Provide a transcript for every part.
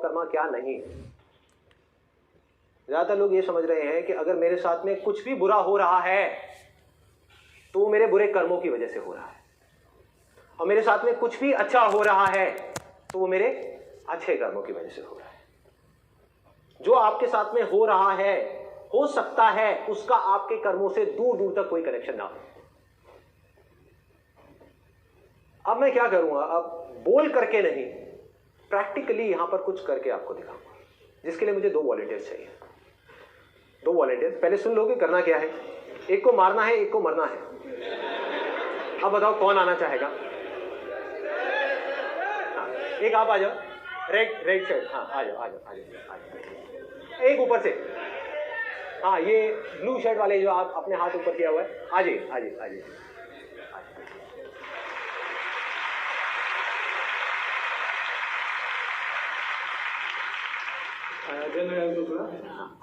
कर्मा क्या नहीं। ज्यादातर लोग ये समझ रहे हैं कि अगर मेरे साथ में कुछ भी बुरा हो रहा है तो वो मेरे बुरे कर्मों की वजह से हो रहा है, और मेरे साथ में कुछ भी अच्छा हो रहा है तो वो मेरे अच्छे कर्मों की वजह से हो रहा है। जो आपके साथ में हो रहा है, हो सकता है उसका आपके कर्मों से दूर दूर तक कोई कनेक्शन ना हो। अब मैं क्या करूंगा, अब बोल करके नहीं, प्रैक्टिकली यहां पर कुछ करके आपको दिखाऊंगा, जिसके लिए मुझे 2 वॉलंटियर्स चाहिए। 2 वॉलंटियर्स, पहले सुन लो कि करना क्या है। एक को मारना है, एक को मरना है। अब बताओ कौन आना चाहेगा? हाँ, एक आप आ जाओ, रेड शर्ट, हाँ आ जाओ आ जाओ आ जाओ आ जाओ। एक ऊपर से, हाँ ये ब्लू शर्ट वाले जो आप अपने हाथ ऊपर किया हुआ है, आ जाइए आ जाइए आ जाइए।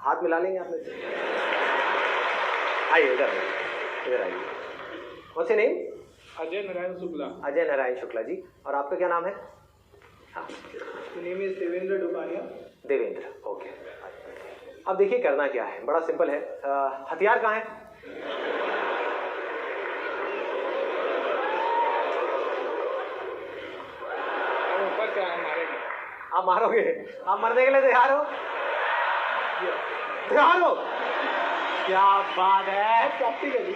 हाथ मिला लेंगे आप में से। आइए इधर आइए, इधर आइए। What's your name? Ajay Narayan Shukla. Ajay Narayan Shukla ji. और आपका क्या नाम है? हाँ, name is Devendra Dubania. Devendra, okay. अब देखिए करना क्या है, बड़ा सिंपल है। हथियार कहाँ है? ऊपर से हम मारेंगे। आप मारोगे? आप मरने के लिए तैयार हो? तैयार हो? क्या बात है। प्रैक्टिकली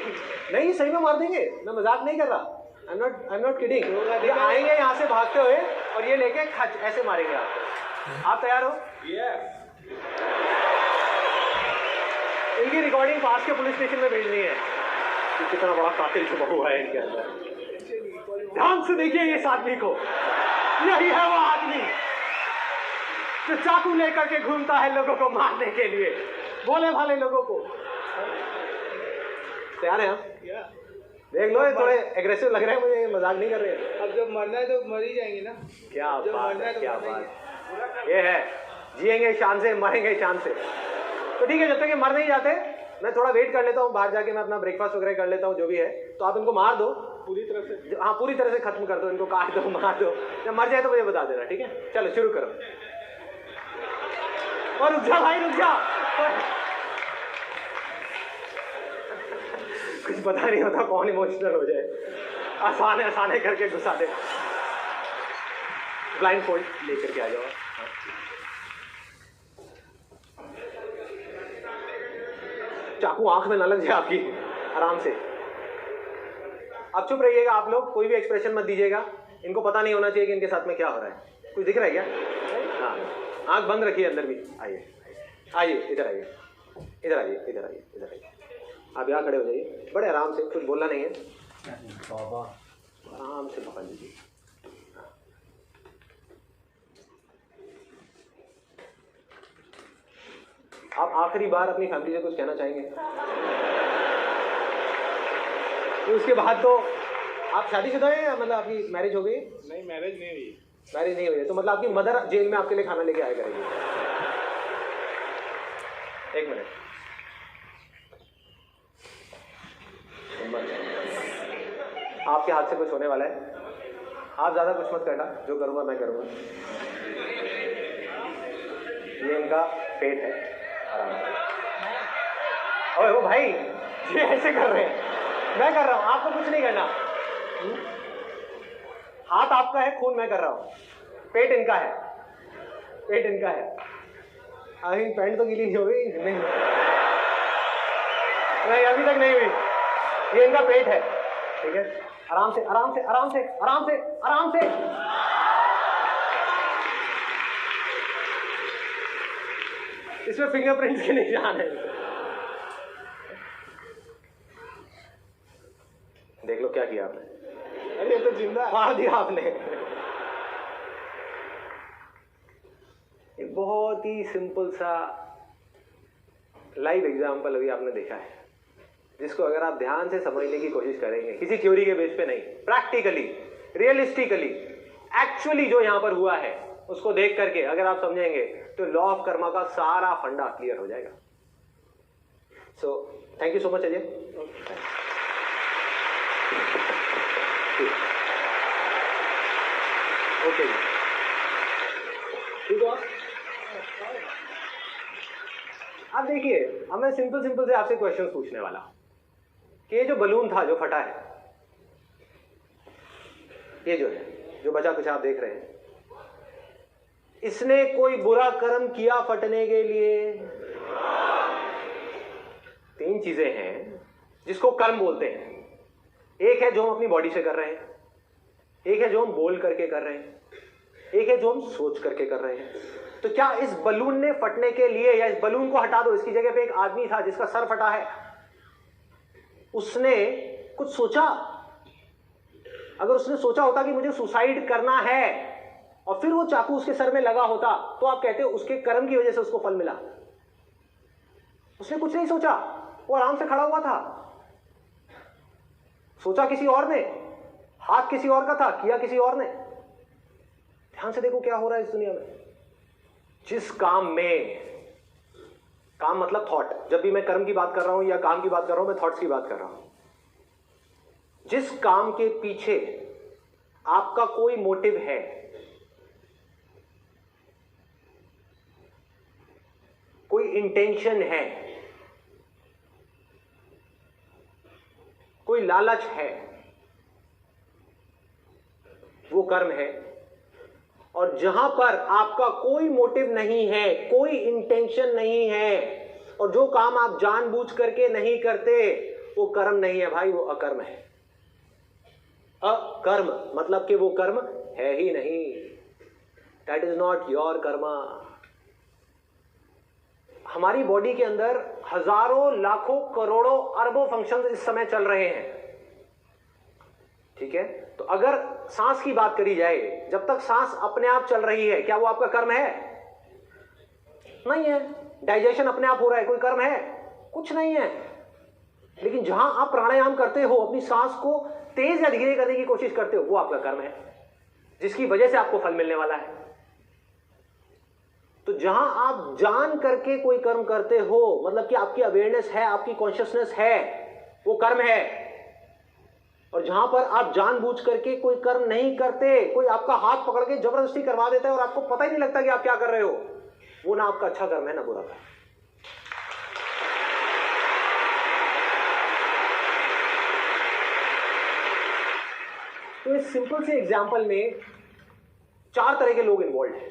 नहीं, सही में मार देंगे, मैं मजाक नहीं कर रहा। I am not kidding. ये आएंगे यहाँ से भागते हुए और ये लेके ऐसे मारेंगे आपको। आप तैयार हो? इनकी रिकॉर्डिंग पास के पुलिस स्टेशन में भेजनी है कि कितना बड़ा कातिल छुपा हुआ है इनके अंदर। ध्यान से देखिए इस आदमी को, यही है वो आदमी जो चाकू लेकर के घूमता है लोगों को मारने के लिए, भोले भाले लोगों को। तैयार हैं आप? देख लो, ये थोड़े एग्रेसिव लग रहे हैं मुझे, मजाक नहीं कर रहे हैं। अब जब मरना है तो मर ही जाएंगे ना। क्या बात है, क्या बात ये है। जिएंगे शान से, मरेंगे शान से। तो ठीक है, जब तक ये मर नहीं जाते मैं थोड़ा वेट कर लेता हूँ, बाहर जाके मैं अपना ब्रेकफास्ट वगैरह कर लेता हूँ, जो भी है। तो आप इनको मार दो पूरी तरह से। हाँ, पूरी तरह से खत्म कर दो इनको, काट दो, मार दो। जब मर जाए तो मुझे बता देना, ठीक है? चलो शुरू करो। और रुक जा भाई, रुक जा। कुछ पता नहीं होता कौन इमोशनल हो जाए। आसाने आसाने करके घुसा दे। ब्लाइंड फोल्ड लेकर के आ जाओ। चाकू आंख में ना लग जाए आपकी, आराम से। अब चुप रहिएगा आप लोग, कोई भी एक्सप्रेशन मत दीजिएगा। इनको पता नहीं होना चाहिए कि इनके साथ में क्या हो रहा है। कुछ दिख रहा है क्या? हाँ, आंख बंद रखिए अंदर भी। आइए आइए, इधर आइए, इधर आइए, इधर आइए, इधर आइए। आप यहाँ खड़े हो जाइए, बड़े आराम से, कुछ बोलना नहीं है। बाबा आराम से पकड़ लीजिए। आप आखिरी बार अपनी फैमिली से कुछ कहना चाहेंगे? तो उसके बाद तो आप शादीशुदा हैं या मतलब आपकी मैरिज हो गई? नहीं, मैरिज नहीं हुई। मैरिज नहीं हुई है, तो मतलब आपकी मदर जेल में आपके लिए खाना लेके आया करेगी। एक मिनट, आपके हाथ से कुछ होने वाला है, आप ज्यादा कुछ मत करना, जो करूंगा मैं करूंगा। ये इनका पेट है, आराम से। ओए वो भाई, ये ऐसे कर रहे हैं, मैं कर रहा हूं, आपको कुछ नहीं करना। हाथ आपका है, खून मैं कर रहा हूं, पेट इनका है, पेट इनका है। अभी पैंट तो गीली नहीं हो गई? नहीं, अभी तक नहीं हुई। ये इनका पेट है, ठीक है? आराम से आराम से आराम से आराम से आराम से। इसमें फिंगरप्रिंट्स के निशान है। देख लो क्या किया आपने। अरे ये तो जिंदा मार दिया आपने। एक बहुत ही सिंपल सा लाइव एग्जाम्पल अभी आपने देखा है, जिसको अगर आप ध्यान से समझने की कोशिश करेंगे, किसी थ्योरी के बेस पे नहीं, प्रैक्टिकली, रियलिस्टिकली, एक्चुअली जो यहां पर हुआ है उसको देख करके अगर आप समझेंगे तो लॉ ऑफ कर्मा का सारा फंडा क्लियर हो जाएगा। So thank you so much Ajay. Okay, ठीक है। अब देखिए, अब मैं सिंपल से आपसे क्वेश्चन पूछने वाला कि ये जो बलून था जो फटा है, ये जो है, जो बचा कुछ आप देख रहे हैं, इसने कोई बुरा कर्म किया फटने के लिए? तीन चीजें हैं जिसको कर्म बोलते हैं। एक है जो हम अपनी बॉडी से कर रहे हैं, एक है जो हम बोल करके कर रहे हैं, एक है जो हम सोच करके कर रहे हैं। तो क्या इस बलून ने फटने के लिए, या इस बलून को हटा दो, इसकी जगह पे एक आदमी था जिसका सर फटा है, उसने कुछ सोचा? अगर उसने सोचा होता कि मुझे सुसाइड करना है और फिर वो चाकू उसके सर में लगा होता, तो आप कहते हो उसके कर्म की वजह से उसको फल मिला। उसने कुछ नहीं सोचा, वो आराम से खड़ा हुआ था। सोचा किसी और ने, हाथ किसी और का था, किया किसी और ने। ध्यान से देखो क्या हो रहा है इस दुनिया में। जिस काम में, काम मतलब थॉट, जब भी मैं कर्म की बात कर रहा हूं या काम की बात कर रहा हूं, मैं थॉट्स की बात कर रहा हूं। जिस काम के पीछे आपका कोई मोटिव है, कोई इंटेंशन है, कोई लालच है, वो कर्म है। और जहां पर आपका कोई मोटिव नहीं है, कोई इंटेंशन नहीं है, और जो काम आप जानबूझ करके नहीं करते, वो कर्म नहीं है भाई, वो अकर्म है। अकर्म मतलब कि वो कर्म है ही नहीं। That is not your Karma. हमारी बॉडी के अंदर हजारों, लाखों, करोड़ों, अरबों फंक्शंस इस समय चल रहे हैं, ठीक है? तो अगर सांस की बात करी जाए, जब तक सांस अपने आप चल रही है, क्या वो आपका कर्म है? नहीं है। डाइजेशन अपने आप हो रहा है, कोई कर्म है? कुछ नहीं है। लेकिन जहां आप प्राणायाम करते हो, अपनी सांस को तेज या धीरे करने की कोशिश करते हो, वो आपका कर्म है, जिसकी वजह से आपको फल मिलने वाला है। तो जहां आप जान करके कोई कर्म करते हो, मतलब कि आपकी अवेयरनेस है, आपकी कॉन्शियसनेस है, वो कर्म है। और जहां पर आप जानबूझ करके कोई कर्म नहीं करते, कोई आपका हाथ पकड़ के जबरदस्ती करवा देता है और आपको पता ही नहीं लगता कि आप क्या कर रहे हो, वो ना आपका अच्छा कर्म है ना बुरा कर्म। तो इस सिंपल से एग्जांपल में 4 तरह के लोग इन्वॉल्व हैं,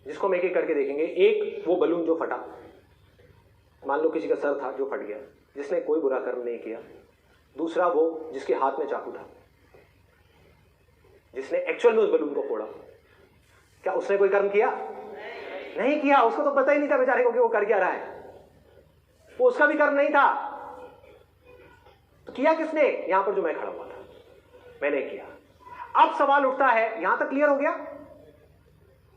जिसको हम एक एक करके देखेंगे। एक, वो बलून जो फटा, मान लो किसी का सर था जो फट गया, जिसने कोई बुरा कर्म नहीं किया। दूसरा, वो जिसके हाथ में चाकू था, जिसने एक्चुअल में उस बलून को फोड़ा। क्या उसने कोई कर्म किया? नहीं किया। उसको तो पता ही नहीं था बेचारे को कि वो कर क्या रहा है, वो उसका भी कर्म नहीं था। तो किया किसने? यहां पर जो मैं खड़ा हुआ था, मैंने किया। अब सवाल उठता है, यहां तक क्लियर हो गया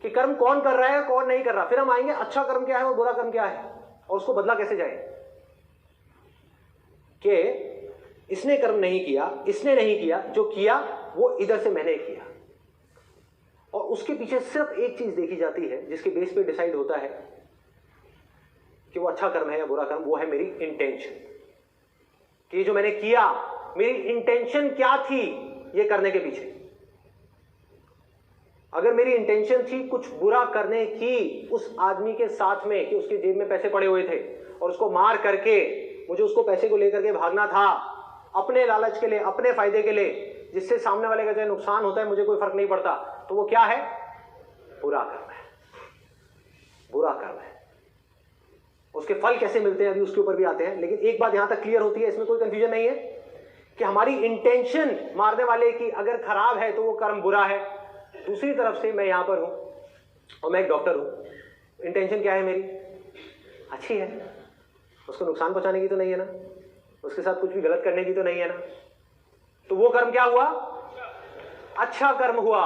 कि कर्म कौन कर रहा है, कौन नहीं कर रहा। फिर हम आएंगे अच्छा कर्म क्या है और बुरा कर्म क्या है, और उसको बदला कैसे जाए। कि इसने कर्म नहीं किया, इसने नहीं किया, जो किया वो इधर से मैंने किया। और उसके पीछे सिर्फ एक चीज देखी जाती है, जिसके बेस पे डिसाइड होता है कि वो अच्छा कर्म है या बुरा कर्म। वो है मेरी इंटेंशन, कि जो मैंने किया, मेरी इंटेंशन क्या थी ये करने के पीछे। अगर मेरी इंटेंशन थी कुछ बुरा करने की उस आदमी के साथ में, कि उसके जेब में पैसे पड़े हुए थे और उसको मार करके मुझे उसको पैसे को लेकर के भागना था, अपने लालच के लिए, अपने फायदे के लिए, जिससे सामने वाले का चाहे नुकसान होता है मुझे कोई फर्क नहीं पड़ता, तो वो क्या है? बुरा कर्म है, बुरा कर्म है। उसके फल कैसे मिलते हैं अभी उसके ऊपर भी आते हैं। लेकिन एक बात यहां तक क्लियर होती है, इसमें कोई कंफ्यूजन नहीं है, कि हमारी इंटेंशन मारने वाले की अगर खराब है तो वो कर्म बुरा है। दूसरी तरफ से मैं यहां पर हूं और मैं एक डॉक्टर हूं, इंटेंशन क्या है मेरी? अच्छी है, उसको नुकसान पहुंचाने की तो नहीं है ना, उसके साथ कुछ भी गलत करने की तो नहीं है ना। तो वो कर्म क्या हुआ? अच्छा कर्म हुआ।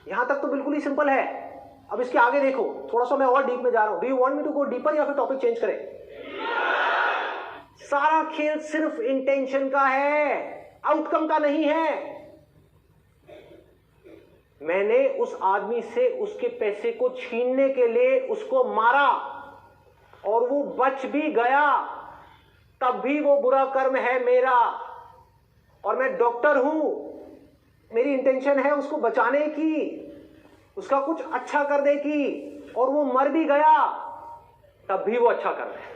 यहां तक तो बिल्कुल ही सिंपल है। अब इसके आगे देखो, थोड़ा सा मैं और डीप में जा रहा हूं। Do you want me to go deeper या फिर टॉपिक चेंज करें? सारा खेल सिर्फ इंटेंशन का है, आउटकम का नहीं है। मैंने उस आदमी से उसके पैसे को छीनने के लिए उसको मारा और वो बच भी गया, तब भी वो बुरा कर्म है मेरा। और मैं डॉक्टर हूं, मेरी इंटेंशन है उसको बचाने की, उसका कुछ अच्छा करने की, और वो मर भी गया तब भी वो अच्छा कर्म है।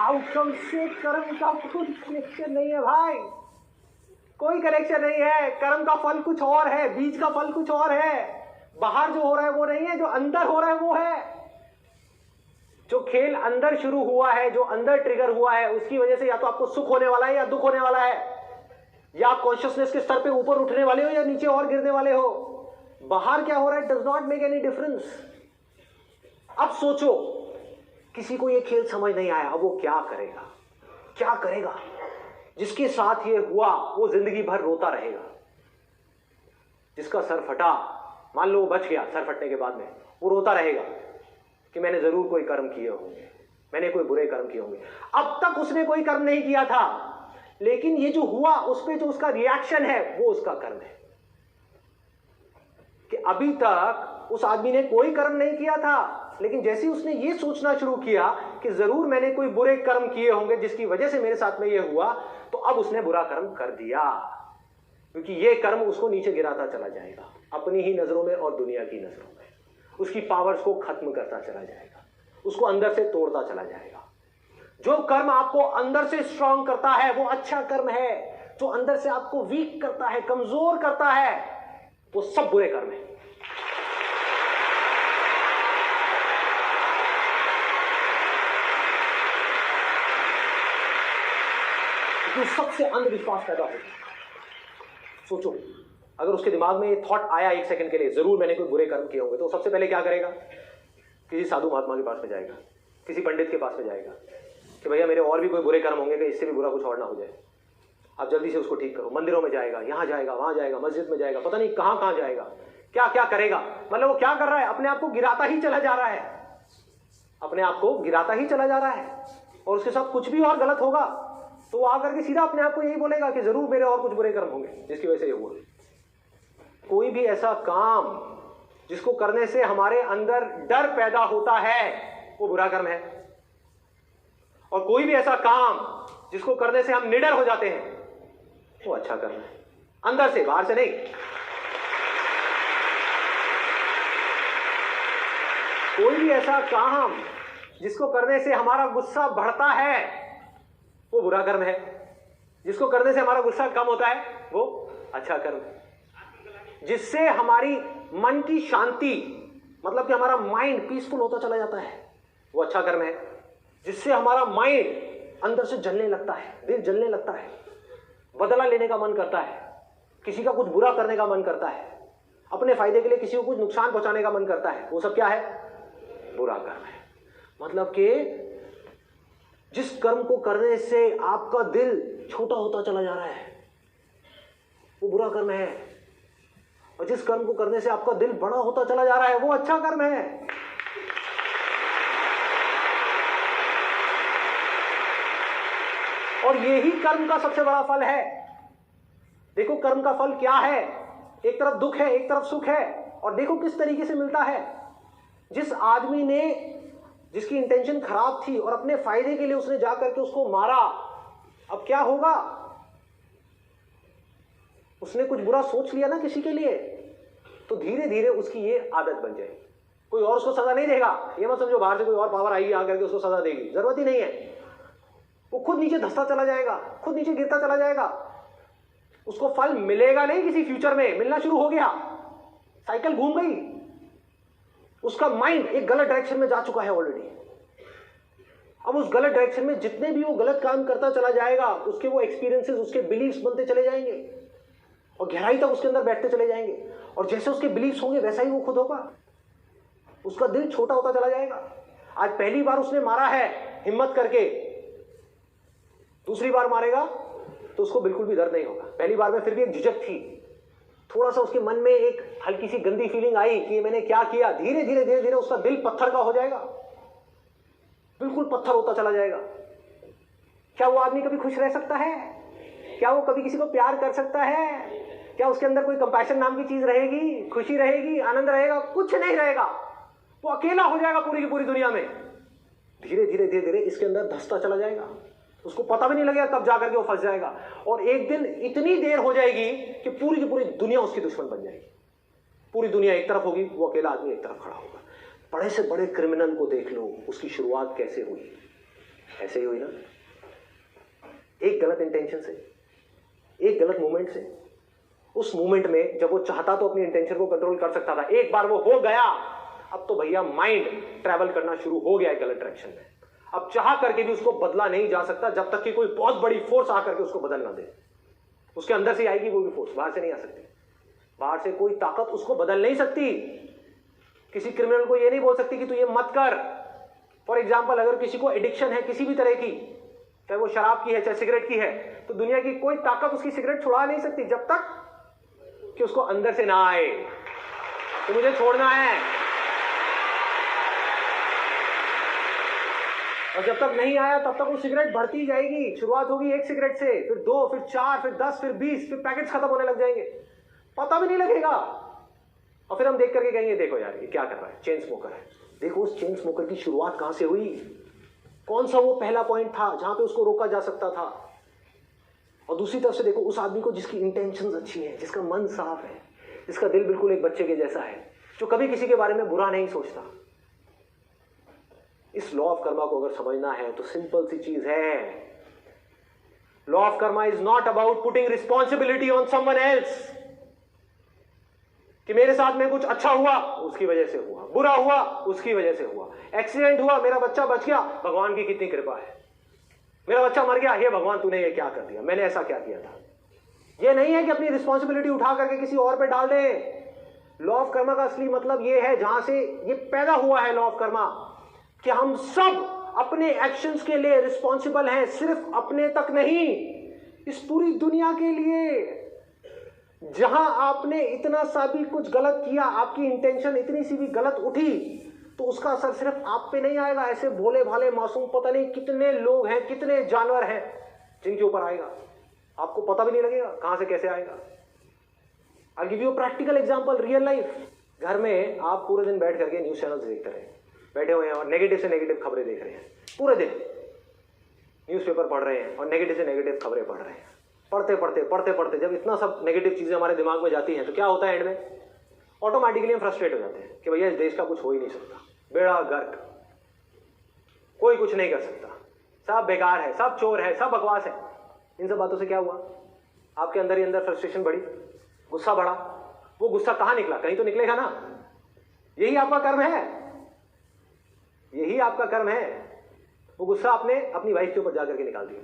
आउटकम से कर्म का कोई कनेक्शन नहीं है भाई, कोई कनेक्शन नहीं है। कर्म का फल कुछ और है, बीज का फल कुछ और है। बाहर जो हो रहा है वो नहीं है, जो अंदर हो रहा है वो है। जो खेल अंदर शुरू हुआ है, जो अंदर ट्रिगर हुआ है, उसकी वजह से या तो आपको सुख होने वाला है या दुख होने वाला है, या आप कॉन्शियसनेस के स्तर पे ऊपर उठने वाले हो या नीचे और गिरने वाले हो। बाहर क्या हो रहा है does not make any difference. अब सोचो, किसी को ये खेल समझ नहीं आया, अब वो क्या करेगा? क्या करेगा? जिसके साथ ये हुआ वो जिंदगी भर रोता रहेगा। जिसका सर फटा, मान लो वो बच गया, सर फटने के बाद में वो रोता रहेगा कि मैंने जरूर कोई कर्म किए होंगे, मैंने कोई बुरे कर्म किए होंगे। अब तक उसने कोई कर्म नहीं किया था, लेकिन ये जो हुआ उस पे जो उसका रिएक्शन है वो उसका कर्म है। कि अभी तक उस आदमी ने कोई कर्म नहीं किया था, लेकिन जैसे ही उसने ये सोचना शुरू किया कि जरूर मैंने कोई बुरे कर्म किए होंगे जिसकी वजह से मेरे साथ में ये हुआ, तो अब उसने बुरा कर्म कर दिया, क्योंकि ये कर्म उसको नीचे गिराता चला जाएगा अपनी ही नजरों में और दुनिया की नजरों में। उसकी पावर्स को खत्म करता चला जाएगा, उसको अंदर से तोड़ता चला जाएगा। जो कर्म आपको अंदर से स्ट्रांग करता है वो अच्छा कर्म है। जो अंदर से आपको वीक करता है, कमजोर करता है, वो सब बुरे कर्म है। तो सबसे अंधविश्वास पैदा होगा। सोचो, अगर उसके दिमाग में ये थॉट आया एक सेकंड के लिए जरूर मैंने कोई बुरे कर्म किए होंगे, तो सबसे पहले क्या करेगा? किसी साधु महात्मा के पास में जाएगा, किसी पंडित के पास में जाएगा कि भैया मेरे और भी कोई बुरे कर्म होंगे कि इससे भी बुरा कुछ और ना हो जाए, आप जल्दी से उसको ठीक करो। मंदिरों में जाएगा, यहां जाएगा, वहां जाएगा, मस्जिद में जाएगा, पता नहीं कहां कहां जाएगा, क्या क्या करेगा। मतलब वो क्या कर रहा है? अपने आप को गिराता ही चला जा रहा है, अपने आप को गिराता ही चला जा रहा है। और उसके साथ कुछ भी और गलत होगा तो वो आकर के सीधा अपने आप को यही बोलेगा कि जरूर मेरे और कुछ बुरे कर्म होंगे जिसकी वजह से ये हुआ। कोई भी ऐसा काम जिसको करने से हमारे अंदर डर पैदा होता है वो बुरा कर्म है, और कोई भी ऐसा काम जिसको करने से हम निडर हो जाते हैं वो अच्छा कर्म है, अंदर से, बाहर से नहीं। कोई भी ऐसा काम जिसको करने से हमारा गुस्सा बढ़ता है वो बुरा कर्म है, जिसको करने से हमारा गुस्सा कम होता है वो अच्छा कर्म है। जिससे हमारी मन की शांति, मतलब कि हमारा माइंड पीसफुल होता चला जाता है, वो अच्छा कर्म है। जिससे हमारा माइंड अंदर से जलने लगता है, दिल जलने लगता है, बदला लेने का मन करता है, किसी का कुछ बुरा करने का मन करता है, अपने फायदे के लिए किसी को कुछ नुकसान पहुंचाने का मन करता है, वो सब क्या है? बुरा कर्म है। मतलब कि जिस कर्म को करने से आपका दिल छोटा होता चला जा रहा है वो बुरा कर्म है, और जिस कर्म को करने से आपका दिल बड़ा होता चला जा रहा है वो अच्छा कर्म है। और यही कर्म का सबसे बड़ा फल है। देखो कर्म का फल क्या है, एक तरफ दुख है, एक तरफ सुख है, और देखो किस तरीके से मिलता है। जिस आदमी ने, जिसकी इंटेंशन खराब थी और अपने फायदे के लिए उसने जाकर के उसको मारा, अब क्या होगा? उसने कुछ बुरा सोच लिया ना किसी के लिए, तो धीरे धीरे उसकी ये आदत बन जाएगी। कोई और उसको सजा नहीं देगा, ये मत समझो बाहर से कोई और पावर आएगी आकर के उसको सजा देगी, जरूरत ही नहीं है। वो खुद नीचे धंसता चला जाएगा, खुद नीचे गिरता चला जाएगा। उसको फल मिलेगा नहीं किसी फ्यूचर में, मिलना शुरू हो गया, साइकिल घूम गई, उसका माइंड एक गलत डायरेक्शन में जा चुका है ऑलरेडी। अब उस गलत डायरेक्शन में जितने भी वो गलत काम करता चला जाएगा, उसके वो एक्सपीरियंसेस, उसके बिलीव्स बनते चले जाएंगे और गहराई तक उसके अंदर बैठते चले जाएंगे, और जैसे उसके बिलीव्स होंगे वैसा ही वो खुद होगा। उसका दिल छोटा होता चला जाएगा। आज पहली बार उसने मारा है हिम्मत करके, दूसरी बार मारेगा तो उसको बिल्कुल भी दर्द नहीं होगा। पहली बार में फिर भी एक झिझक थी, थोड़ा सा उसके मन में एक हल्की सी गंदी फीलिंग आई कि मैंने क्या किया। धीरे धीरे धीरे धीरे उसका दिल पत्थर का हो जाएगा, बिल्कुल पत्थर होता चला जाएगा। क्या वो आदमी कभी खुश रह सकता है? क्या वो कभी किसी को प्यार कर सकता है? क्या उसके अंदर कोई कंपैशन नाम की चीज रहेगी, खुशी रहेगी, आनंद रहेगा? कुछ नहीं रहेगा। वो अकेला हो जाएगा पूरी की पूरी दुनिया में। धीरे धीरे धीरे धीरे इसके अंदर धंसता चला जाएगा, उसको पता भी नहीं लगेगा कब जाकर के वो फंस जाएगा, और एक दिन इतनी देर हो जाएगी कि पूरी की पूरी दुनिया उसकी दुश्मन बन जाएगी। पूरी दुनिया एक तरफ होगी, वो अकेला आदमी एक तरफ खड़ा होगा। बड़े से बड़े क्रिमिनल को देख लो, उसकी शुरुआत कैसे हुई, ऐसे ही हुई ना, एक गलत इंटेंशन से, एक गलत मूवमेंट से। उस मूवमेंट में जब वो चाहता तो अपनी इंटेंशन को कंट्रोल कर सकता था, एक बार वो हो गया, अब तो भैया माइंड ट्रैवल करना शुरू हो गया है गलत डायरेक्शन में। अब चाह करके भी उसको बदला नहीं जा सकता जब तक कि कोई बहुत बड़ी फोर्स आकर के उसको बदल ना दे। उसके अंदर से आएगी वो भी फोर्स, बाहर से नहीं आ सकती। बाहर से कोई ताकत उसको बदल नहीं सकती। किसी क्रिमिनल को ये नहीं बोल सकती कि तू ये मत कर। फॉर एग्जाम्पल, अगर किसी को एडिक्शन है किसी भी तरह की, चाहे वो शराब की है चाहे सिगरेट की है, तो दुनिया की कोई ताकत उसकी सिगरेट छुड़ा नहीं सकती जब तक कि उसको अंदर से ना आए तो मुझे छोड़ना है। और जब तक नहीं आया तब तक वो सिगरेट बढ़ती जाएगी। शुरुआत होगी एक सिगरेट से, फिर 2, फिर 4, फिर 10, फिर 20, फिर पैकेट्स खत्म होने लग जाएंगे, पता भी नहीं लगेगा। और फिर हम देख करके कहेंगे देखो यार ये क्या कर रहा है, चेन स्मोकर है। देखो उस चेन स्मोकर की शुरुआत कहां से हुई, कौन सा वो पहला पॉइंट था जहां पे उसको रोका जा सकता था। और दूसरी तरफ से देखो उस आदमी को जिसकी इंटेंशंस अच्छी हैं, जिसका मन साफ है, जिसका दिल बिल्कुल एक बच्चे के जैसा है, जो कभी किसी के बारे में बुरा नहीं सोचता। इस लॉ ऑफ कर्मा को अगर समझना है तो सिंपल सी चीज है, law of Karma is not about putting responsibility on someone else, कि मेरे साथ में कुछ अच्छा हुआ उसकी वजह से हुआ, बुरा हुआ उसकी वजह से हुआ, एक्सीडेंट हुआ मेरा बच्चा बच गया, भगवान की कितनी कृपा है, मेरा बच्चा मर गया, हे भगवान तूने ये क्या कर दिया, मैंने ऐसा क्या किया था। ये नहीं है कि अपनी रिस्पॉन्सिबिलिटी उठा करके किसी और पे डाल दे। लॉ ऑफ कर्मा का असली मतलब ये है, जहां से ये पैदा हुआ है लॉ ऑफ कर्मा, कि हम सब अपने एक्शंस के लिए रिस्पॉन्सिबल हैं, सिर्फ अपने तक नहीं, इस पूरी दुनिया के लिए। जहां आपने इतना सा भी कुछ गलत किया, आपकी इंटेंशन इतनी सी भी गलत उठी, तो उसका असर सिर्फ आप पे नहीं आएगा। ऐसे भोले भाले मासूम पता नहीं कितने लोग हैं, कितने जानवर हैं जिनके ऊपर आएगा, आपको पता भी नहीं लगेगा कहां से कैसे आएगा। I give you practical example, real life. घर में आप पूरे दिन बैठ करके न्यूज चैनल्स देखते रहे, बैठे हुए हैं और नेगेटिव से नेगेटिव खबरें देख रहे हैं, पूरे दिन न्यूज़पेपर पढ़ रहे हैं और नेगेटिव से नेगेटिव खबरें पढ़ रहे हैं। पढ़ते पढ़ते जब इतना सब नेगेटिव चीजें हमारे दिमाग में जाती हैं तो क्या होता है, एंड में ऑटोमेटिकली हम फ्रस्ट्रेट हो जाते हैं कि भैया इस देश का कुछ हो ही नहीं सकता, बेड़ा गर्क, कोई कुछ नहीं कर सकता, सब बेकार है, सब चोर है, सब बकवास है। इन सब बातों से क्या हुआ, आपके अंदर ही अंदर फ्रस्ट्रेशन बढ़ी, गुस्सा बढ़ा। वो गुस्सा कहां निकला, कहीं तो निकलेगा ना। यही आपका कर्म है, यही आपका कर्म है। वो गुस्सा आपने अपनी वाइफ के ऊपर जाकर के निकाल दिया।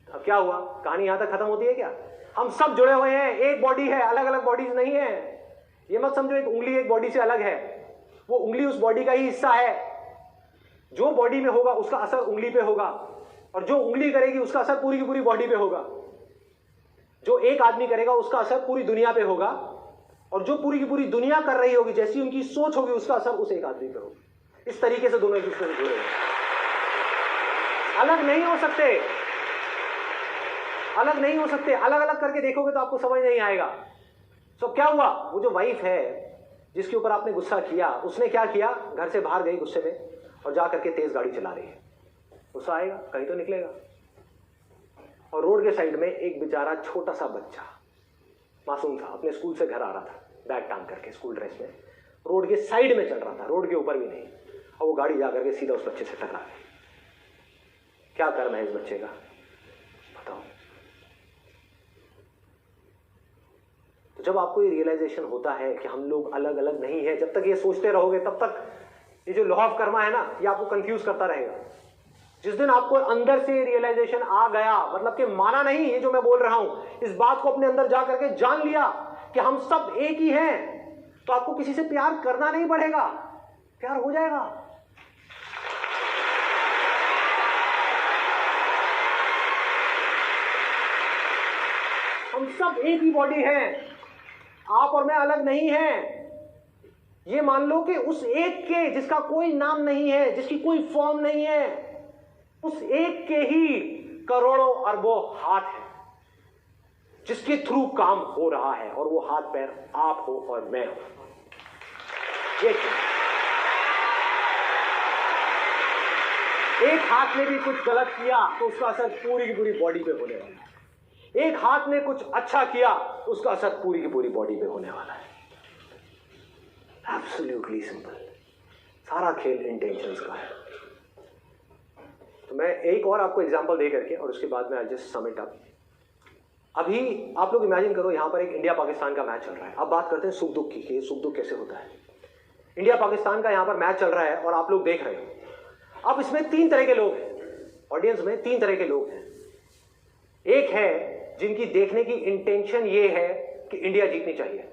अब क्या हुआ, कहानी यहां तक खत्म होती है क्या? हम सब जुड़े हुए हैं, एक बॉडी है, अलग अलग बॉडीज नहीं है। ये मत समझो एक उंगली एक बॉडी से अलग है, वो उंगली उस बॉडी का ही हिस्सा है। जो बॉडी में होगा उसका असर उंगली पे होगा, और जो उंगली करेगी उसका असर पूरी की पूरी बॉडी पे होगा। जो एक आदमी करेगा उसका असर पूरी दुनिया पे होगा, और जो पूरी की पूरी दुनिया कर रही होगी, जैसी उनकी सोच होगी, उसका असर उस एक आदमी पे होगा। इस तरीके से दोनों एक दूसरे से जुड़े हैं, अलग नहीं हो सकते, अलग नहीं हो सकते। अलग अलग करके देखोगे तो आपको समझ नहीं आएगा। तो क्या हुआ, वो जो वाइफ है जिसके ऊपर आपने गुस्सा किया, उसने क्या किया, घर से बाहर गई गुस्से में और जा करके तेज गाड़ी चला रही है। गुस्सा आएगा, कहीं तो निकलेगा। और रोड के साइड में एक बेचारा छोटा सा बच्चा मासूम था, अपने स्कूल से घर आ रहा था, बैग टांग करके स्कूल ड्रेस में, रोड के साइड में चल रहा था, रोड के ऊपर भी नहीं। और वो गाड़ी जा करके सीधा उस बच्चे से टकरा गई। क्या कर्म है इस बच्चे का, बताओ। तो जब आपको ये रियलाइजेशन होता है कि हम लोग अलग अलग नहीं है, जब तक ये सोचते रहोगे तब तक ये जो लॉ ऑफ कर्मा है ना, ये आपको कंफ्यूज करता रहेगा। जिस दिन आपको अंदर से रियलाइजेशन आ गया, मतलब कि माना नहीं ये जो मैं बोल रहा हूं, इस बात को अपने अंदर जा करके जान लिया कि हम सब एक ही हैं, तो आपको किसी से प्यार करना नहीं पड़ेगा, प्यार हो जाएगा। हम सब एक ही बॉडी हैं, आप और मैं अलग नहीं हैं। ये मान लो कि उस एक के, जिसका कोई नाम नहीं है, जिसकी कोई फॉर्म नहीं है, उस एक के ही करोड़ों अरबों हाथ हैं जिसके थ्रू काम हो रहा है, और वो हाथ पैर आप हो और मैं हूं। एक हाथ ने भी कुछ गलत किया तो उसका असर पूरी की पूरी बॉडी पे होने वाला है। एक हाथ ने कुछ अच्छा किया तो उसका असर पूरी की पूरी बॉडी पे होने वाला है। Absolutely simple. सारा खेल इंटेंशंस का है। तो मैं एक और आपको एग्जांपल दे करके और उसके बाद में I just sum it up. अभी आप लोग इमेजिन करो, यहां पर एक इंडिया पाकिस्तान का मैच चल रहा है। अब बात करते हैं सुख दुख की, कि ये सुख दुख कैसे होता है। इंडिया पाकिस्तान का यहां पर मैच चल रहा है और आप लोग देख रहे हो। अब इसमें 3 तरह के लोग हैं, ऑडियंस में 3 तरह के लोग हैं। एक है जिनकी देखने की इंटेंशन ये है कि इंडिया जीतनी चाहिए।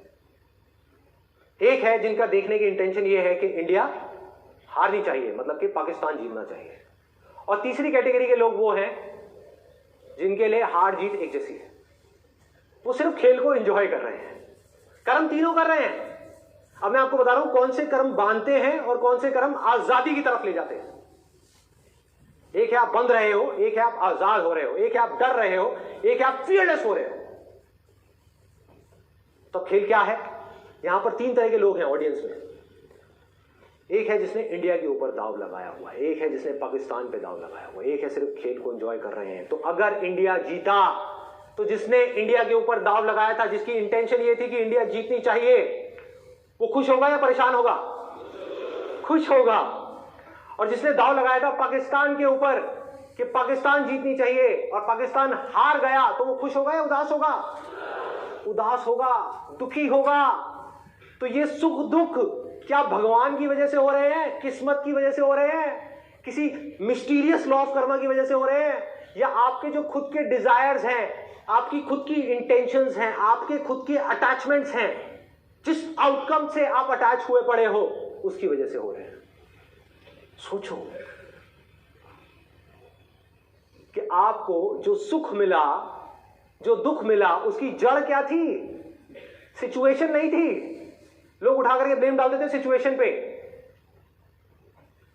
एक है जिनका देखने की इंटेंशन ये है कि इंडिया हारनी चाहिए, मतलब कि पाकिस्तान जीतना चाहिए। और तीसरी कैटेगरी के लोग वो हैं जिनके लिए हार जीत एक जैसी है। वो सिर्फ खेल को एंजॉय कर रहे हैं। कर्म तीनों कर रहे हैं। अब मैं आपको बता रहा हूं कौन से कर्म बांधते हैं और कौन से कर्म आजादी की तरफ ले जाते हैं। एक है आप बंध रहे हो, एक है आप आजाद हो रहे हो, एक है आप डर रहे हो, एक है आप फियरलेस हो रहे हो। तो खेल क्या है? यहां पर 3 तरह के लोग हैं ऑडियंस में। एक है जिसने इंडिया के ऊपर दाव लगाया हुआ है, एक है जिसने पाकिस्तान पे दाव लगाया हुआ है, एक है सिर्फ खेल को एंजॉय कर रहे हैं। तो अगर इंडिया जीता तो जिसने इंडिया के ऊपर दाव लगाया था, जिसकी इंटेंशन ये थी कि इंडिया जीतनी चाहिए, वो खुश होगा या परेशान होगा? खुश होगा। और जिसने दाव लगाया था पाकिस्तान के ऊपर कि पाकिस्तान जीतनी चाहिए और पाकिस्तान हार गया, तो वो खुश होगा या उदास होगा? उदास होगा, दुखी होगा। तो ये सुख दुख क्या भगवान की वजह से हो रहे हैं, किस्मत की वजह से हो रहे हैं, किसी मिस्टीरियस लॉ ऑफ कर्मा की वजह से हो रहे हैं, या आपके जो खुद के डिजायर्स हैं, आपकी खुद की इंटेंशंस हैं, आपके खुद के अटैचमेंट्स हैं, जिस आउटकम से आप अटैच हुए पड़े हो उसकी वजह से हो रहे हैं? सोचो कि आपको जो सुख मिला, जो दुख मिला, उसकी जड़ क्या थी? सिचुएशन नहीं थी। लोग उठा करके ब्लेम डाल देते थे सिचुएशन पे।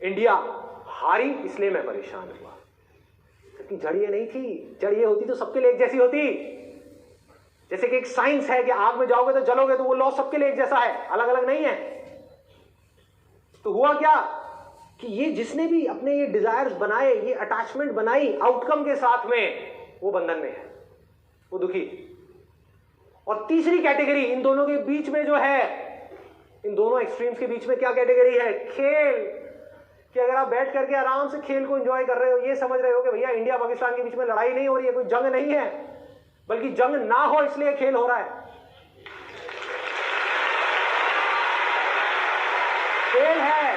इंडिया हारी इसलिए मैं परेशान हुआ, क्योंकि जड़ ये नहीं थी। जड़ ये होती तो सबके लिए एक जैसी होती। जैसे कि एक साइंस है कि आग में जाओगे तो जलोगे, तो वो लॉ सबके लिए एक जैसा है, अलग अलग नहीं है। तो हुआ क्या कि ये जिसने भी अपने ये डिजायर्स बनाए, ये अटैचमेंट बनाई आउटकम के साथ में, वो बंधन में है, वो दुखी। और तीसरी कैटेगरी इन दोनों के बीच में जो है, इन दोनों एक्सट्रीम्स के बीच में क्या कैटेगरी है? खेल। कि अगर आप बैठ करके आराम से खेल को एंजॉय कर रहे हो, ये समझ रहे हो कि भैया इंडिया पाकिस्तान के बीच में लड़ाई नहीं हो रही है, कोई जंग नहीं है, बल्कि जंग ना हो इसलिए खेल हो रहा है। खेल है,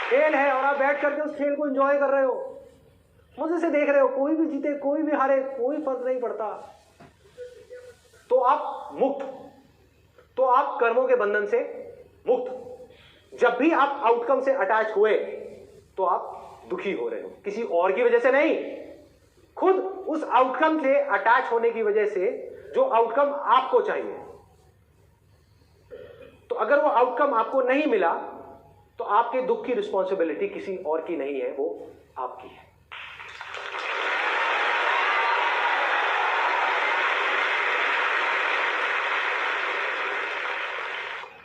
खेल है, और आप बैठ करके उस खेल को एंजॉय कर रहे हो, मजे से देख रहे हो। कोई भी जीते, कोई भी हारे, कोई फर्क नहीं पड़ता। तो आप मुक्त, तो आप कर्मों के बंधन से मुक्त। जब भी आप आउटकम से अटैच हुए तो आप दुखी हो रहे हो, किसी और की वजह से नहीं, खुद उस आउटकम से अटैच होने की वजह से, जो आउटकम आपको चाहिए। तो अगर वो आउटकम आपको नहीं मिला तो आपके दुख की रिस्पॉन्सिबिलिटी किसी और की नहीं है, वो आपकी है।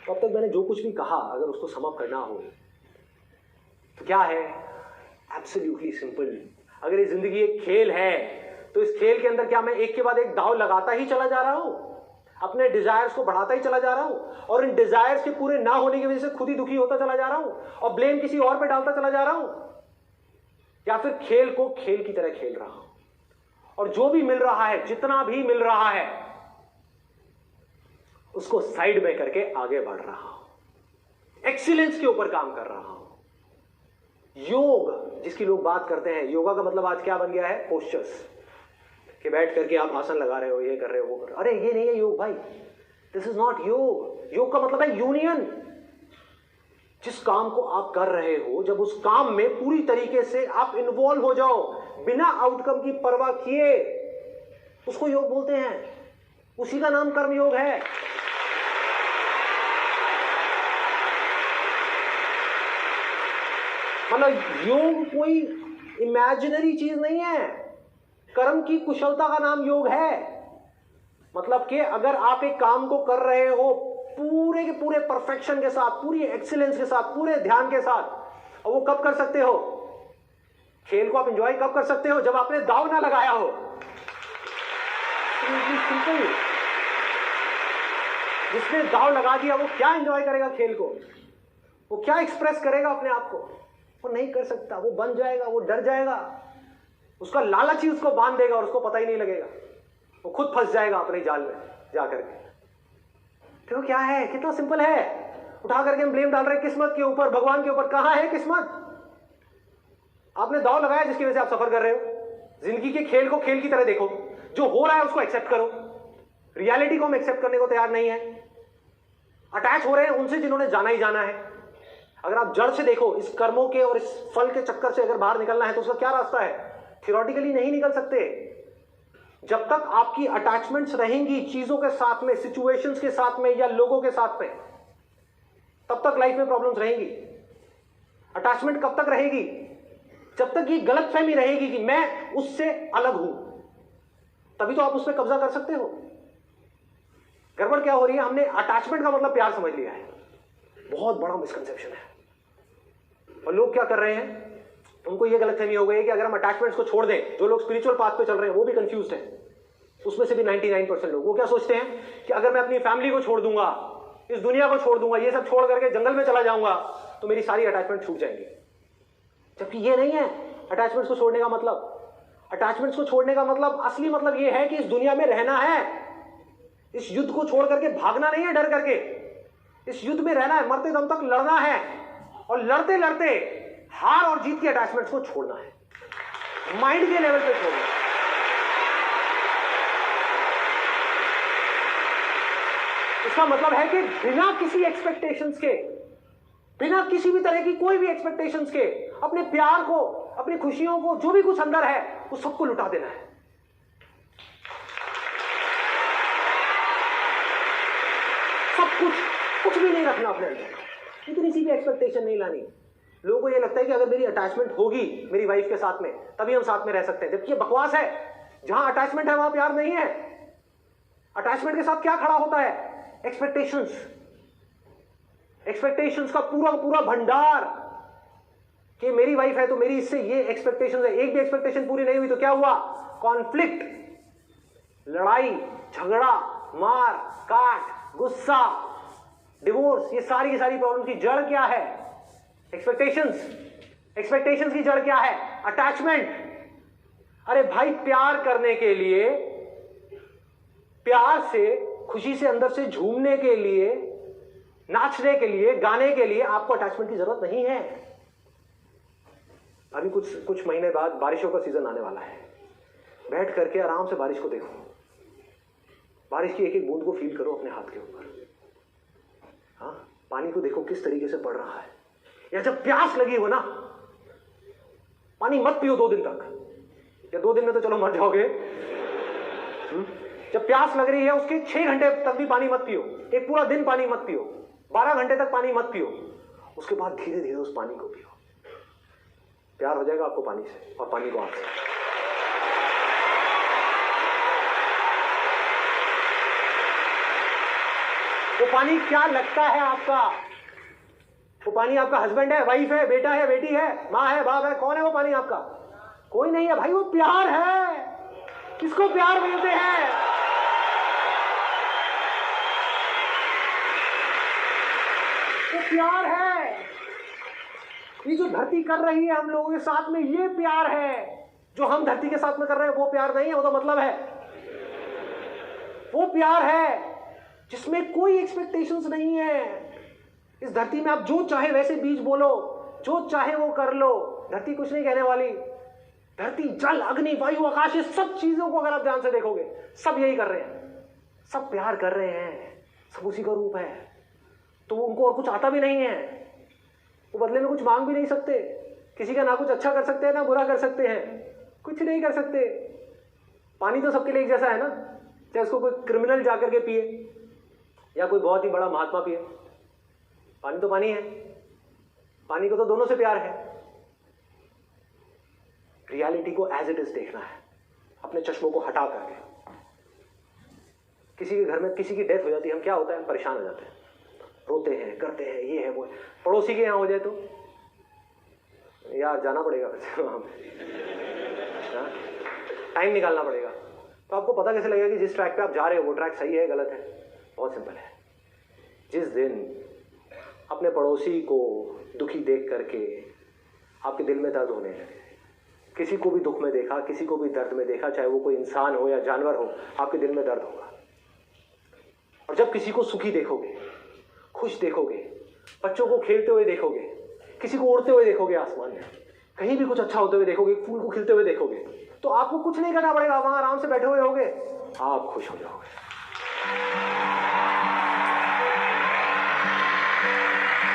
तो अब तक मैंने जो कुछ भी कहा, अगर उसको सम अप करना हो तो क्या है? Absolutely simple. अगर ये जिंदगी एक खेल है तो इस खेल के अंदर क्या मैं एक के बाद एक दाव लगाता ही चला जा रहा हूं, अपने डिजायर्स को बढ़ाता ही चला जा रहा हूं, और इन डिजायर्स के पूरे ना होने की वजह से खुद ही दुखी होता चला जा रहा हूं और ब्लेम किसी और पे डालता चला जा रहा हूं, या फिर खेल को खेल की तरह खेल रहा हूं और जो भी मिल रहा है, जितना भी मिल रहा है, उसको साइड में करके आगे बढ़ रहा हूं, एक्सीलेंस के ऊपर काम कर रहा हूं। योग जिसकी लोग बात करते हैं, योगा का मतलब आज क्या बन गया है? पोस्चर्स, कि बैठ करके आप आसन लगा रहे हो, ये कर रहे हो, वो कर रहे हो। अरे ये नहीं है योग भाई, दिस इज नॉट योग। योग का मतलब है यूनियन। जिस काम को आप कर रहे हो, जब उस काम में पूरी तरीके से आप इन्वॉल्व हो जाओ, बिना आउटकम की परवाह किए, उसको योग बोलते हैं। उसी का नाम कर्म योग है। मतलब योग कोई इमेजिनरी चीज नहीं है। कर्म की कुशलता का नाम योग है। मतलब कि अगर आप एक काम को कर रहे हो पूरे के पूरे परफेक्शन के साथ, पूरी एक्सीलेंस के साथ, पूरे ध्यान के साथ, और वो कब कर सकते हो? खेल को आप एंजॉय कब कर सकते हो? जब आपने दाव ना लगाया हो। सिंपल। जिसने दाव लगा दिया वो क्या एंजॉय करेगा खेल को? वो क्या एक्सप्रेस करेगा अपने आप को? वो नहीं कर सकता। वो बन जाएगा, वो डर जाएगा, उसका लालच ही उसको बांध देगा और उसको पता ही नहीं लगेगा। वो खुद फंस जाएगा अपने जाल में जाकर के। देखो क्या है, कितना सिंपल है। उठा करके हम ब्लेम डाल रहे हैं किस्मत के ऊपर, भगवान के ऊपर। कहां है किस्मत? आपने दाव लगाया जिसकी वजह से आप सफर कर रहे हो। जिंदगी के खेल को खेल की तरह देखो। जो हो रहा है उसको एक्सेप्ट करो। रियलिटी को हम एक्सेप्ट करने को तैयार नहीं है। अटैच हो रहे हैं उनसे जिन्होंने जाना ही जाना है। अगर आप जड़ से देखो, इस कर्मों के और इस फल के चक्कर से अगर बाहर निकलना है तो उसका क्या रास्ता है? थियोरेटिकली नहीं निकल सकते। जब तक आपकी अटैचमेंट्स रहेंगी चीजों के साथ में, सिचुएशंस के साथ में या लोगों के साथ में, तब तक लाइफ में प्रॉब्लम्स रहेंगी। अटैचमेंट कब तक रहेगी? जब तक ये गलतफहमी रहेगी कि मैं उससे अलग हूं, तभी तो आप उस पर कब्जा कर सकते हो। गड़बड़ क्या हो रही है? हमने अटैचमेंट का मतलब प्यार समझ लिया है। बहुत बड़ा मिसकंसेप्शन है। और लोग क्या कर रहे हैं, उनको ये गलतफहमी हो गई है कि अगर हम अटैचमेंट्स को छोड़ दें, जो लोग स्पिरिचुअल पाथ पे चल रहे हैं वो भी कंफ्यूज्ड हैं। उसमें से भी 99% लोग वो क्या सोचते हैं कि अगर मैं अपनी फैमिली को छोड़ दूंगा, इस दुनिया को छोड़ दूंगा, ये सब छोड़ करके जंगल में चला जाऊंगा, तो मेरी सारी अटैचमेंट छूट जाएंगी। जबकि ये नहीं है अटैचमेंट्स को छोड़ने का मतलब। अटैचमेंट्स को छोड़ने का मतलब, असली मतलब ये है कि इस दुनिया में रहना है। इस युद्ध को छोड़ करके भागना नहीं है डर करके। इस युद्ध में रहना है, मरते दम तक लड़ना है, और लड़ते लड़ते हार और जीत की अटैचमेंट्स को छोड़ना है। माइंड के लेवल पे छोड़ना है। इसका मतलब है कि बिना किसी एक्सपेक्टेशंस के, बिना किसी भी तरह की कोई भी एक्सपेक्टेशंस के, अपने प्यार को, अपनी खुशियों को, जो भी कुछ अंदर है, वो सबको लुटा देना है। सब कुछ भी नहीं रखना अपने अंदर। इतनी सी भी एक्सपेक्टेशन नहीं लानी। लोगों को ये लगता है कि अगर मेरी अटैचमेंट होगी मेरी वाइफ के साथ में, तभी हम साथ में रह सकते हैं, जबकि ये बकवास है। जहां अटैचमेंट है वहां प्यार नहीं है। अटैचमेंट के साथ क्या खड़ा होता है? एक्सपेक्टेशंस। एक्सपेक्टेशंस का पूरा भंडार कि मेरी वाइफ है तो मेरी इससे ये एक्सपेक्टेशंस है। एक भी एक्सपेक्टेशन पूरी नहीं हुई तो क्या हुआ? कॉन्फ्लिक्ट, लड़ाई, झगड़ा, मार काट, गुस्सा, डिवोर्स। ये सारी की सारी प्रॉब्लम की जड़ क्या है? एक्सपेक्टेशंस। एक्सपेक्टेशंस की जड़ क्या है? अटैचमेंट। अरे भाई, प्यार करने के लिए, प्यार से, खुशी से अंदर से झूमने के लिए, नाचने के लिए, गाने के लिए आपको अटैचमेंट की जरूरत नहीं है। अभी कुछ महीने बाद बारिशों का सीजन आने वाला है। बैठ करके आराम से बारिश को देखो। बारिश की एक एक बूंद को फील करो अपने हाथ के ऊपर। हाँ, पानी को देखो किस तरीके से पड़ रहा है। या जब प्यास लगी हो ना, पानी मत पियो 2 दिन तक। या 2 दिन में तो चलो मर जाओगे। जब प्यास लग रही है उसके 6 घंटे तक भी पानी मत पियो। एक पूरा दिन पानी मत पियो। 12 घंटे तक पानी मत पियो। उसके बाद धीरे धीरे उस पानी को पियो। प्यार हो जाएगा आपको पानी से और पानी को आपसे। वो पानी क्या लगता है आपका? वो पानी आपका हस्बैंड है, वाइफ है, बेटा है, बेटी है, माँ है, बाप है? कौन है वो पानी आपका? कोई नहीं है भाई। वो प्यार है। किसको प्यार बोलते हैं? वो प्यार है। ये जो धरती कर रही है हम लोगों के साथ में, ये प्यार है। जो हम धरती के साथ में कर रहे हैं वो प्यार नहीं है। वो तो मतलब है। वो प्यार है जिसमें कोई एक्सपेक्टेशंस नहीं है। इस धरती में आप जो चाहे वैसे बीज बोलो, जो चाहे वो कर लो, धरती कुछ नहीं कहने वाली। धरती, जल, अग्नि, वायु, आकाश, ये सब चीजों को अगर आप ध्यान से देखोगे, सब यही कर रहे हैं। सब प्यार कर रहे हैं। सब उसी का रूप है। तो उनको और कुछ आता भी नहीं है। वो बदले में कुछ मांग भी नहीं सकते। किसी का ना कुछ अच्छा कर सकते हैं ना बुरा कर सकते हैं। कुछ नहीं कर सकते। पानी तो सबके लिए एक जैसा है ना। चाहे उसको कोई क्रिमिनल जाकर के पिए या कोई बहुत ही बड़ा महात्मा पिए, पानी तो पानी है। पानी को तो दोनों से प्यार है। रियलिटी को एज इट इज देखना है, अपने चश्मों को हटा करके। किसी के घर में किसी की डेथ हो जाती है, हम क्या होता है? परेशान हो जाते हैं, रोते हैं, करते हैं, ये है वो है। पड़ोसी के यहां हो जाए तो यार जाना पड़ेगा वहाँ पे, टाइम निकालना पड़ेगा। तो आपको पता कैसे लगेगा कि जिस ट्रैक पे आप जा रहे हो वो ट्रैक सही है गलत है? बहुत सिंपल है। जिस दिन अपने पड़ोसी को दुखी देख करके आपके दिल में दर्द होने लगे, किसी को भी दुख में देखा, किसी को भी दर्द में देखा, चाहे वो कोई इंसान हो या जानवर हो, आपके दिल में दर्द होगा। और जब किसी को सुखी देखोगे, खुश देखोगे, बच्चों को खेलते हुए देखोगे, किसी को उड़ते हुए देखोगे आसमान में, कहीं भी कुछ अच्छा होते हुए देखोगे, फूल को खिलते हुए देखोगे, तो आपको कुछ नहीं करना पड़ेगा, वहां आराम से बैठे हुए होगे, आप खुश हो जाओगे।